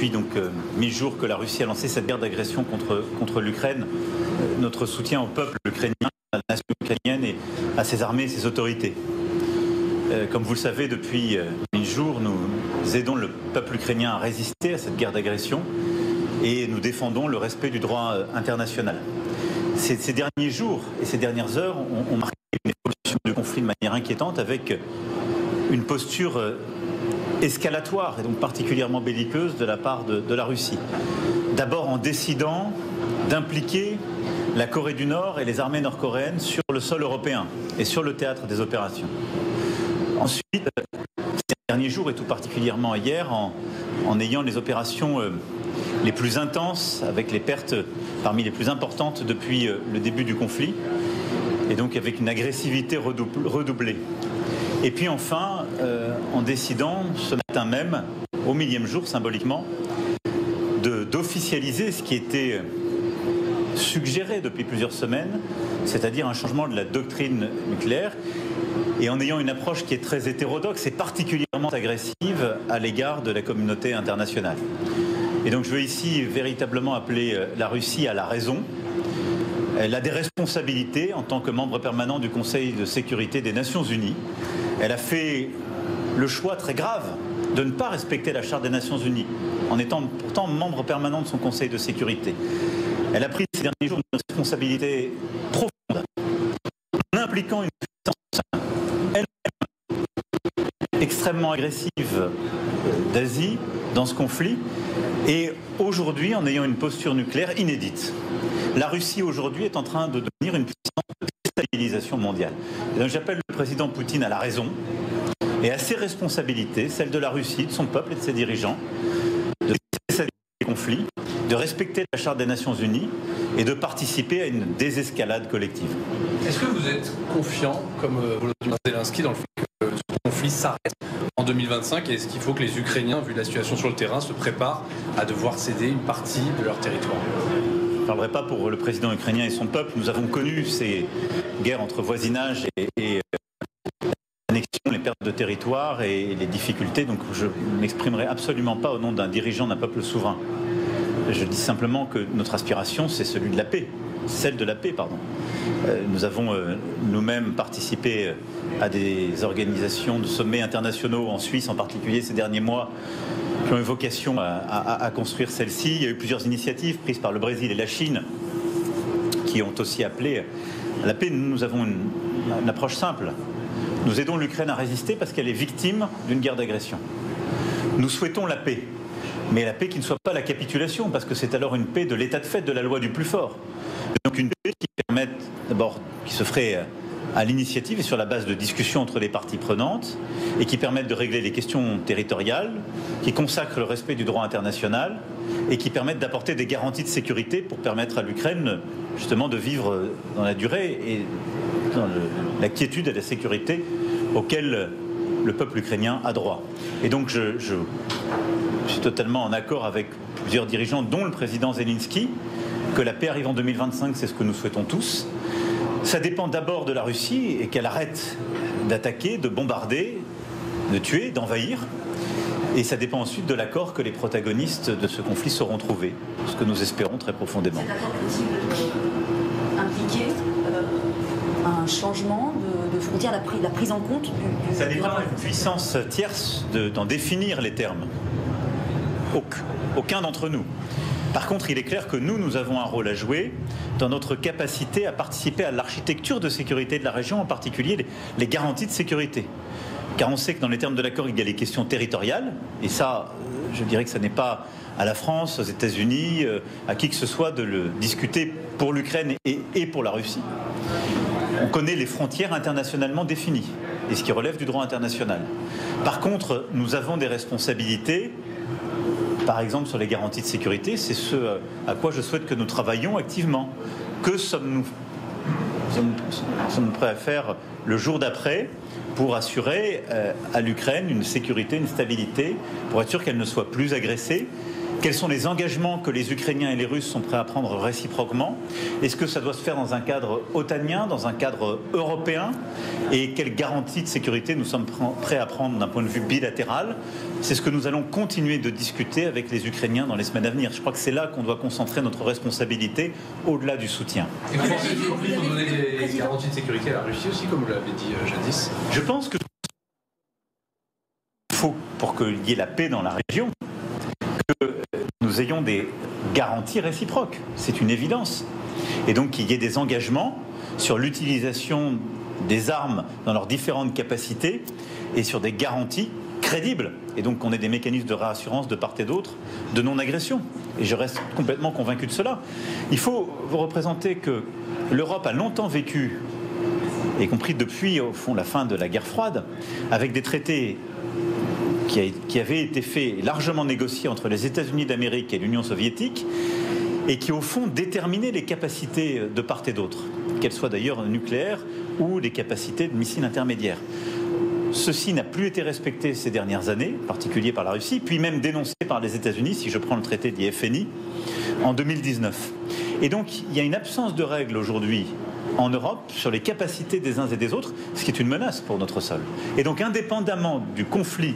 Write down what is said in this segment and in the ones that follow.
depuis donc 1000 jours que la Russie a lancé cette guerre d'agression contre l'Ukraine, notre soutien au peuple ukrainien, à la nation ukrainienne et à ses armées et ses autorités. Comme vous le savez, depuis 1000 jours, nous aidons le peuple ukrainien à résister à cette guerre d'agression et nous défendons le respect du droit international. Ces derniers jours et ces dernières heures ont marqué une évolution du conflit de manière inquiétante avec une posture escalatoire et donc particulièrement belliqueuse de la part de la Russie. D'abord en décidant d'impliquer la Corée du Nord et les armées nord-coréennes sur le sol européen et sur le théâtre des opérations. Ensuite, ces derniers jours et tout particulièrement hier, en ayant les opérations les plus intenses, avec les pertes parmi les plus importantes depuis le début du conflit, et donc avec une agressivité redoublée. Et puis enfin, en décidant ce matin même, au 1000e jour symboliquement, d'officialiser ce qui était suggéré depuis plusieurs semaines, c'est-à-dire un changement de la doctrine nucléaire, et en ayant une approche qui est très hétérodoxe et particulièrement agressive à l'égard de la communauté internationale. Et donc je veux ici véritablement appeler la Russie à la raison. Elle a des responsabilités en tant que membre permanent du Conseil de sécurité des Nations Unies. Elle a fait le choix très grave de ne pas respecter la Charte des Nations Unies, en étant pourtant membre permanent de son Conseil de sécurité. Elle a pris ces derniers jours une responsabilité profonde, en impliquant une puissance elle-même extrêmement agressive d'Asie dans ce conflit, et aujourd'hui en ayant une posture nucléaire inédite. La Russie aujourd'hui est en train de devenir une puissance de déstabilisation mondiale. Et donc j'appelle le président Poutine à la raison et à ses responsabilités, celles de la Russie, de son peuple et de ses dirigeants, de cesser ces conflits, de respecter la Charte des Nations Unies et de participer à une désescalade collective. Est-ce que vous êtes confiant, comme Volodymyr Zelensky, dans le fait que ce conflit s'arrête en 2025, et est-ce qu'il faut que les Ukrainiens, vu la situation sur le terrain, se préparent à devoir céder une partie de leur territoire ? Je ne parlerai pas pour le président ukrainien et son peuple. Nous avons connu ces guerres entre voisinage et l'annexion, les pertes de territoire et les difficultés. Donc je ne m'exprimerai absolument pas au nom d'un dirigeant d'un peuple souverain. Je dis simplement que notre aspiration, c'est celui de la paix. Celle de la paix, pardon. Nous avons nous-mêmes participé à des organisations de sommets internationaux en Suisse, en particulier ces derniers mois, qui ont eu vocation à construire celle-ci. Il y a eu plusieurs initiatives prises par le Brésil et la Chine qui ont aussi appelé à la paix. Nous avons une approche simple. Nous aidons l'Ukraine à résister parce qu'elle est victime d'une guerre d'agression. Nous souhaitons la paix, mais la paix qui ne soit pas la capitulation, parce que c'est alors une paix de l'état de fait, de la loi du plus fort. Donc une paix qui permette, d'abord, qui se ferait à l'initiative et sur la base de discussions entre les parties prenantes, et qui permettent de régler les questions territoriales, qui consacrent le respect du droit international, et qui permettent d'apporter des garanties de sécurité pour permettre à l'Ukraine, justement, de vivre dans la durée et dans la quiétude et la sécurité auxquelles le peuple ukrainien a droit. Et donc je suis totalement en accord avec plusieurs dirigeants, dont le président Zelensky, que la paix arrive en 2025, c'est ce que nous souhaitons tous. Ça dépend d'abord de la Russie et qu'elle arrête d'attaquer, de bombarder, de tuer, d'envahir. Et ça dépend ensuite de l'accord que les protagonistes de ce conflit sauront trouver, ce que nous espérons très profondément. Cet accord peut-il impliquer un changement de frontière, la prise en compte du Ça dépend d'une puissance tierce d'en définir les termes. Aucun d'entre nous. Par contre, il est clair que nous avons un rôle à jouer dans notre capacité à participer à l'architecture de sécurité de la région, en particulier les garanties de sécurité. Car on sait que dans les termes de l'accord, il y a les questions territoriales, et ça, je dirais que ça n'est pas à la France, aux États-Unis, à qui que ce soit de le discuter pour l'Ukraine et pour la Russie. On connaît les frontières internationalement définies, et ce qui relève du droit international. Par contre, nous avons des responsabilités. Par exemple, sur les garanties de sécurité, c'est ce à quoi je souhaite que nous travaillions activement. Que sommes-nous prêts à faire le jour d'après pour assurer à l'Ukraine une sécurité, une stabilité, pour être sûr qu'elle ne soit plus agressée? Quels sont les engagements que les Ukrainiens et les Russes sont prêts à prendre réciproquement? Est-ce que ça doit se faire dans un cadre otanien, dans un cadre européen? Et quelles garanties de sécurité nous sommes prêts à prendre d'un point de vue bilatéral c'est ce que nous allons continuer de discuter avec les Ukrainiens dans les semaines à venir. Je crois que c'est là qu'on doit concentrer notre responsabilité au-delà du soutien. Et vous pensez qu'il faut donner des garanties de sécurité à la Russie aussi, comme vous l'avez dit jadis? Je pense que faut, pour qu'il y ait la paix dans la région, que nous ayons des garanties réciproques. C'est une évidence. Et donc qu'il y ait des engagements sur l'utilisation des armes dans leurs différentes capacités et sur des garanties crédibles. Et donc qu'on ait des mécanismes de réassurance de part et d'autre de non-agression. Et je reste complètement convaincu de cela. Il faut vous représenter que l'Europe a longtemps vécu, y compris depuis au fond la fin de la guerre froide, avec des traités qui avaient été faits, largement négociés entre les États-Unis d'Amérique et l'Union soviétique, et qui au fond déterminaient les capacités de part et d'autre, qu'elles soient d'ailleurs nucléaires ou les capacités de missiles intermédiaires. Ceci n'a plus été respecté ces dernières années, en particulier par la Russie, puis même dénoncé par les États-Unis, si je prends le traité d'IFNI, en 2019. Et donc, il y a une absence de règles aujourd'hui en Europe sur les capacités des uns et des autres, ce qui est une menace pour notre sol. Et donc, indépendamment du conflit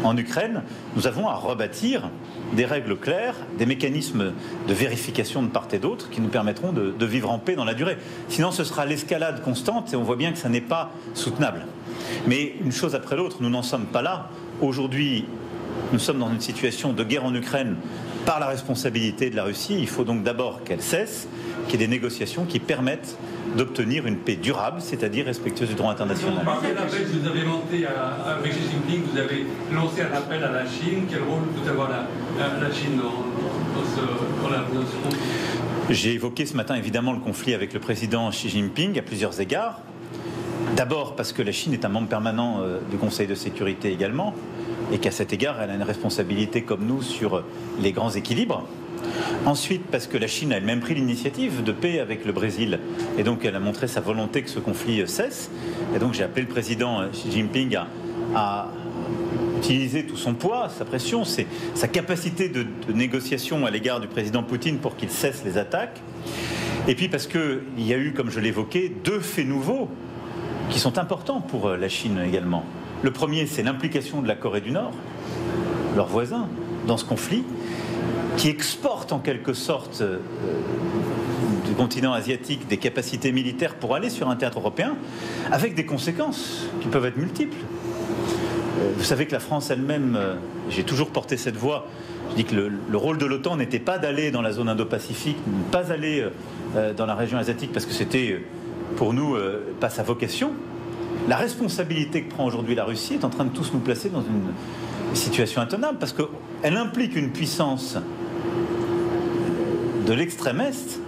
en Ukraine, nous avons à rebâtir des règles claires, des mécanismes de vérification de part et d'autre qui nous permettront de vivre en paix dans la durée. Sinon, ce sera l'escalade constante et on voit bien que ça n'est pas soutenable. Mais une chose après l'autre, nous n'en sommes pas là. Aujourd'hui, nous sommes dans une situation de guerre en Ukraine par la responsabilité de la Russie. Il faut donc d'abord qu'elle cesse, qu'il y ait des négociations qui permettent d'obtenir une paix durable, c'est-à-dire respectueuse du droit international. Quel appel vous avez monté avec Xi Jinping, vous avez lancé un appel à la Chine. Quel rôle peut avoir la Chine dans ce conflit? J'ai évoqué ce matin évidemment le conflit avec le président Xi Jinping à plusieurs égards. D'abord parce que la Chine est un membre permanent du Conseil de sécurité également, et qu'à cet égard, elle a une responsabilité comme nous sur les grands équilibres. Ensuite, parce que la Chine a elle-même pris l'initiative de paix avec le Brésil, et donc elle a montré sa volonté que ce conflit cesse. Et donc j'ai appelé le président Xi Jinping à utiliser tout son poids, sa pression, sa capacité de négociation à l'égard du président Poutine pour qu'il cesse les attaques. Et puis parce qu'il y a eu, comme je l'évoquais, deux faits nouveaux qui sont importants pour la Chine également. Le premier, c'est l'implication de la Corée du Nord, leur voisin, dans ce conflit, qui exporte en quelque sorte du continent asiatique des capacités militaires pour aller sur un théâtre européen, avec des conséquences qui peuvent être multiples. Vous savez que la France elle-même, j'ai toujours porté cette voix, je dis que le rôle de l'OTAN n'était pas d'aller dans la zone Indo-Pacifique, ne pas aller dans la région asiatique, parce que c'était pour nous pas sa vocation. La responsabilité que prend aujourd'hui la Russie est en train de tous nous placer dans une situation intenable, parce qu'elle implique une puissance de l'extrême Est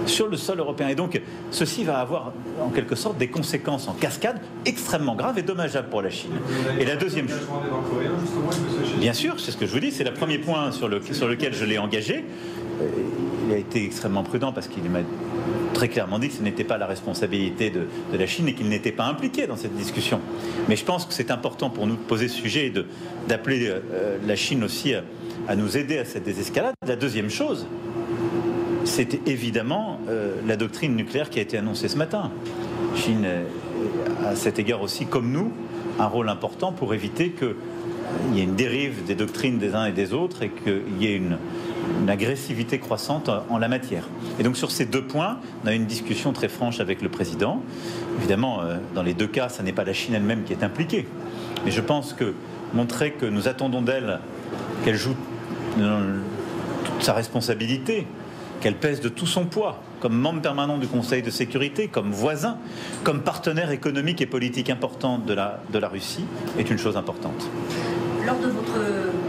sur le sol européen. Et donc, ceci va avoir, en quelque sorte, des conséquences en cascade extrêmement graves et dommageables pour la Chine. Et la deuxième chose... Bien sûr, c'est ce que je vous dis, c'est le premier point sur lequel je l'ai engagé. Il a été extrêmement prudent parce qu'il m'a très clairement dit que ce n'était pas la responsabilité de la Chine et qu'il n'était pas impliqué dans cette discussion. Mais je pense que c'est important pour nous de poser ce sujet et d'appeler la Chine aussi à nous aider à cette désescalade. La deuxième chose, c'est évidemment la doctrine nucléaire qui a été annoncée ce matin. La Chine, à cet égard aussi, comme nous, un rôle important pour éviter qu'il y ait une dérive des doctrines des uns et des autres et qu'il y ait une agressivité croissante en la matière. Et donc sur ces deux points, on a eu une discussion très franche avec le président. Évidemment, dans les deux cas, ce n'est pas la Chine elle-même qui est impliquée. Mais je pense que montrer que nous attendons d'elle qu'elle joue toute sa responsabilité, qu'elle pèse de tout son poids, comme membre permanent du Conseil de sécurité, comme voisin, comme partenaire économique et politique important de la Russie, est une chose importante. Lors de votre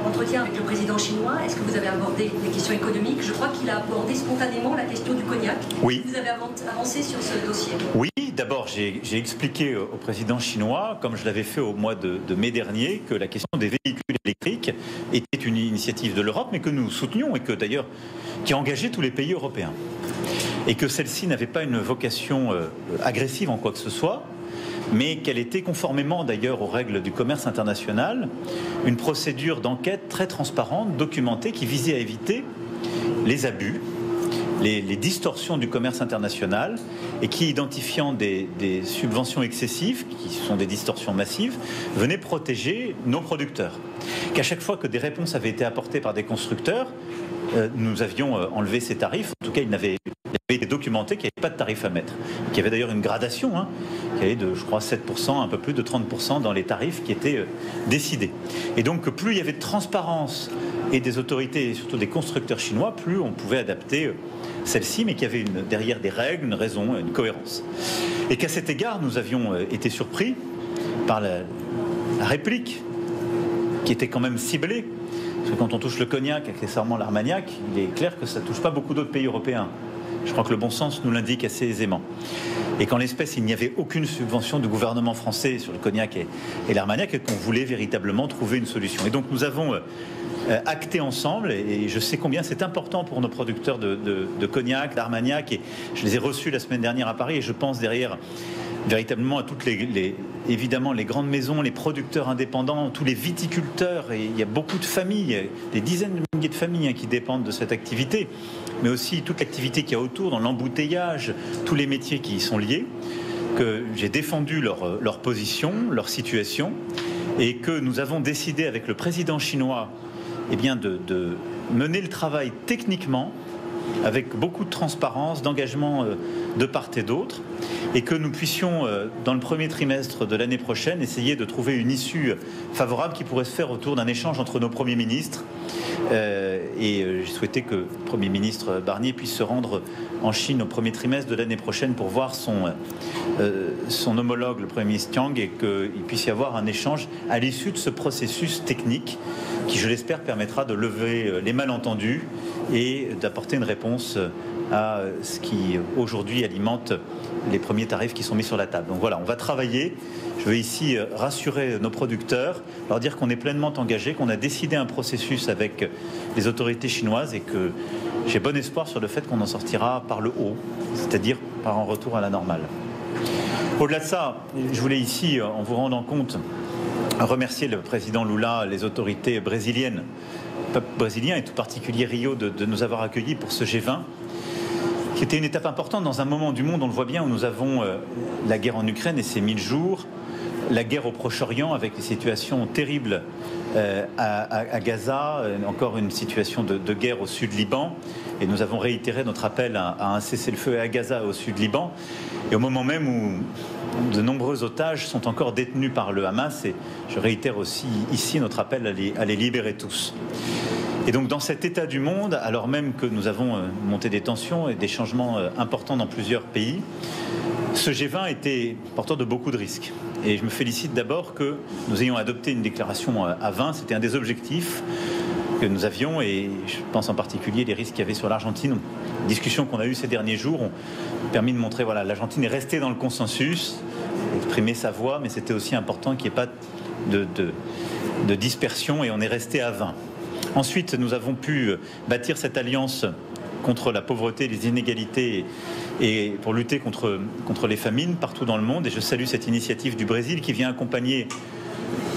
entretien avec le président chinois, est-ce que vous avez abordé les questions économiques? Je crois qu'il a abordé spontanément la question du cognac. Oui. Vous avez avancé sur ce dossier? Oui, d'abord j'ai expliqué au président chinois, comme je l'avais fait au mois de mai dernier, que la question des véhicules électriques était une initiative de l'Europe, mais que nous soutenions et que d'ailleurs qui engageait tous les pays européens. Et que celle-ci n'avait pas une vocation agressive en quoi que ce soit, mais qu'elle était, conformément d'ailleurs aux règles du commerce international, une procédure d'enquête très transparente, documentée, qui visait à éviter les abus les distorsions du commerce international et qui, identifiant des subventions excessives, qui sont des distorsions massives, venait protéger nos producteurs. Qu'à chaque fois que des réponses avaient été apportées par des constructeurs, nous avions enlevé ces tarifs. En tout cas, il avait été documenté qu'il n'y avait pas de tarif à mettre. Qu'il y avait d'ailleurs une gradation, qui allait de, je crois, 7%, un peu plus de 30% dans les tarifs qui étaient décidés. Et donc, plus il y avait de transparence et des autorités, et surtout des constructeurs chinois, plus on pouvait adapter celle-ci, mais qu'il y avait derrière des règles, une raison, une cohérence. Et qu'à cet égard, nous avions été surpris par la réplique qui était quand même ciblée. Parce que quand on touche le cognac, accessoirement l'armagnac, il est clair que ça ne touche pas beaucoup d'autres pays européens. Je crois que le bon sens nous l'indique assez aisément. Et qu'en l'espèce, il n'y avait aucune subvention du gouvernement français sur le cognac et l'armagnac, et qu'on voulait véritablement trouver une solution. Et donc nous avons acté ensemble, et je sais combien c'est important pour nos producteurs de cognac, d'armagnac, et je les ai reçus la semaine dernière à Paris, et je pense derrière véritablement à toutes évidemment les grandes maisons, les producteurs indépendants, tous les viticulteurs, et il y a beaucoup de familles, des dizaines de milliers de familles qui dépendent de cette activité, mais aussi toute l'activité qu'il y a autour, dans l'embouteillage, tous les métiers qui y sont liés, que j'ai défendu leur position, leur situation, et que nous avons décidé avec le président chinois de mener le travail techniquement, avec beaucoup de transparence, d'engagement de part et d'autre, et que nous puissions, dans le premier trimestre de l'année prochaine, essayer de trouver une issue favorable qui pourrait se faire autour d'un échange entre nos premiers ministres. Et j'ai souhaité que le Premier ministre Barnier puisse se rendre en Chine au premier trimestre de l'année prochaine pour voir son homologue, le Premier ministre Tiang, et qu'il puisse y avoir un échange à l'issue de ce processus technique qui, je l'espère, permettra de lever les malentendus et d'apporter une réponse à ce qui aujourd'hui alimente les premiers tarifs qui sont mis sur la table. Donc voilà, on va travailler. Je veux ici rassurer nos producteurs, leur dire qu'on est pleinement engagé, qu'on a décidé un processus avec les autorités chinoises et que j'ai bon espoir sur le fait qu'on en sortira par le haut, c'est-à-dire par un retour à la normale. Au-delà de ça, je voulais ici, en vous rendant compte, remercier le président Lula, les autorités brésiliennes, le peuple brésilien et tout particulier Rio de nous avoir accueillis pour ce G20, qui était une étape importante dans un moment du monde, on le voit bien, où nous avons la guerre en Ukraine et ses 1000 jours, la guerre au Proche-Orient avec les situations terribles à Gaza, encore une situation de guerre au sud Liban, et nous avons réitéré notre appel à un cessez-le-feu à Gaza au sud Liban, et au moment même où de nombreux otages sont encore détenus par le Hamas, et je réitère aussi ici notre appel à les libérer tous. Et donc dans cet état du monde, alors même que nous avons monté des tensions et des changements importants dans plusieurs pays, ce G20 était porteur de beaucoup de risques. Et je me félicite d'abord que nous ayons adopté une déclaration à 20, c'était un des objectifs que nous avions, et je pense en particulier les risques qu'il y avait sur l'Argentine. Les discussions qu'on a eues ces derniers jours ont permis de montrer, voilà, l'Argentine est restée dans le consensus, exprimer sa voix, mais c'était aussi important qu'il n'y ait pas de dispersion, et on est resté à 20. Ensuite, nous avons pu bâtir cette alliance contre la pauvreté, les inégalités et pour lutter contre les famines partout dans le monde. Et je salue cette initiative du Brésil qui vient accompagner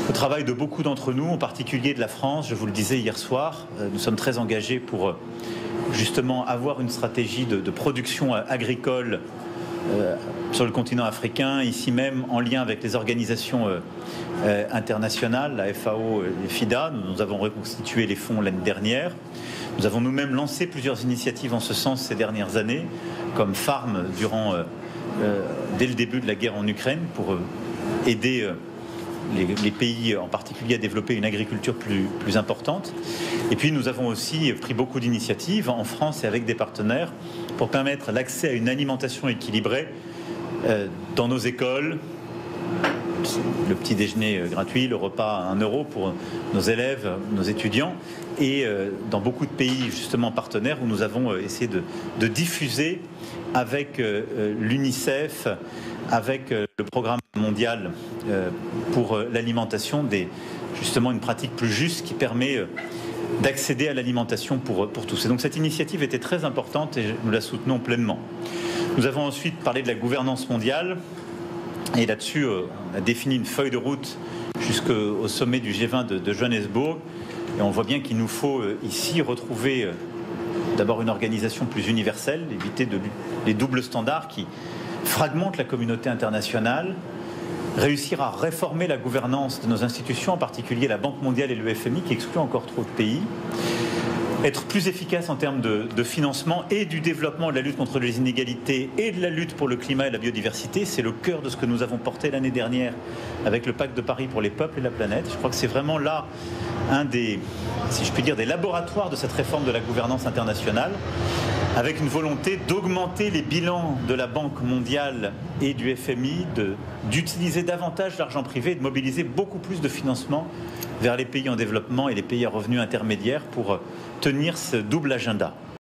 le travail de beaucoup d'entre nous, en particulier de la France. Je vous le disais hier soir, nous sommes très engagés pour justement avoir une stratégie de production agricole sur le continent africain, ici même en lien avec les organisations internationales, la FAO et FIDA. Nous avons reconstitué les fonds l'année dernière. Nous avons nous-mêmes lancé plusieurs initiatives en ce sens ces dernières années, comme Farm dès le début de la guerre en Ukraine, pour aider les pays en particulier à développer une agriculture plus importante. Et puis nous avons aussi pris beaucoup d'initiatives en France et avec des partenaires pour permettre l'accès à une alimentation équilibrée dans nos écoles, le petit déjeuner gratuit, le repas à 1 euro pour nos élèves, nos étudiants, et dans beaucoup de pays justement partenaires où nous avons essayé de diffuser avec l'UNICEF, avec le programme mondial pour l'alimentation, justement une pratique plus juste qui permet d'accéder à l'alimentation pour tous. Et donc cette initiative était très importante et nous la soutenons pleinement. Nous avons ensuite parlé de la gouvernance mondiale, et là-dessus on a défini une feuille de route jusqu'au sommet du G20 de Johannesburg, et on voit bien qu'il nous faut ici retrouver d'abord une organisation plus universelle, éviter les doubles standards qui fragmentent la communauté internationale, réussir à réformer la gouvernance de nos institutions, en particulier la Banque mondiale et le FMI qui excluent encore trop de pays, être plus efficace en termes de financement et du développement de la lutte contre les inégalités et de la lutte pour le climat et la biodiversité. C'est le cœur de ce que nous avons porté l'année dernière avec le Pacte de Paris pour les peuples et la planète. Je crois que c'est vraiment là un des, si je puis dire, des laboratoires de cette réforme de la gouvernance internationale, avec une volonté d'augmenter les bilans de la Banque mondiale et du FMI, d'utiliser davantage l'argent privé et de mobiliser beaucoup plus de financement vers les pays en développement et les pays à revenus intermédiaires pour tenir ce double agenda.